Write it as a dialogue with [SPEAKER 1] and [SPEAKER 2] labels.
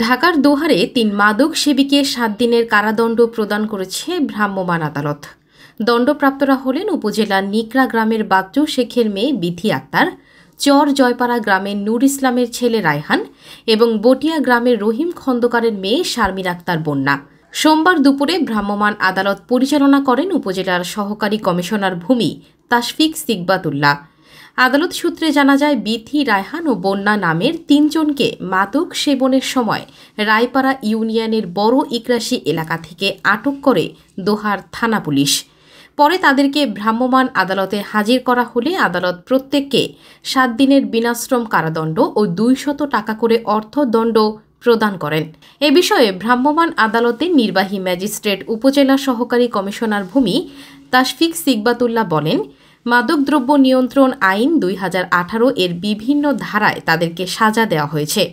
[SPEAKER 1] ঢাকার দোহারে ৩ মাদক সেবীকে ৭ দিনের কারাদণ্ড প্রদান করেছে ভ্রাম্যমাণ আদালত। দণ্ডপ্রাপ্তরা হলেন উপজেলার নিকড়া গ্রামের বাচ্চু শেখের মেয়ে বিথি আক্তার, চর জয়পাড়া গ্রামের নূর ইসলামের ছেলে রায়হান এবং বটিয়া গ্রামের রহিম খন্দকারের মেয়ে শারমিন আক্তার বন্যা। সোমবার দুপুরে ভ্রাম্যমাণ আদালত পরিচালনা করেন উপজেলার সহকারী কমিশনার ভূমি তাশফিক সিকবাতুল্লাহ। আদালত সূত্রে জানা যায়, বিথি, রায়হান ও বন্যা নামের ৩ জনকে মাদক সেবনের সময় রায়পাড়া ইউনিয়নের বড় ইকরাশি এলাকা থেকে আটক করে দোহার থানা পুলিশ। পরে তাদেরকে ভ্রাম্যমাণ আদালতে হাজির করা হলে আদালত প্রত্যেককে ৭ দিনের বিনাশ্রম কারাদণ্ড ও ২০০ টাকা করে অর্থদণ্ড প্রদান করেন। এ বিষয়ে ভ্রাম্যমাণ আদালতের নির্বাহী ম্যাজিস্ট্রেট উপজেলা সহকারী কমিশনার ভূমি তাশফিক সিকবাতুল্লাহ বলেন, মাদকদ্রব্য নিয়ন্ত্রণ আইন ২০১৮ এর বিভিন্ন ধারায় তাদেরকে সাজা দেওয়া হয়েছে।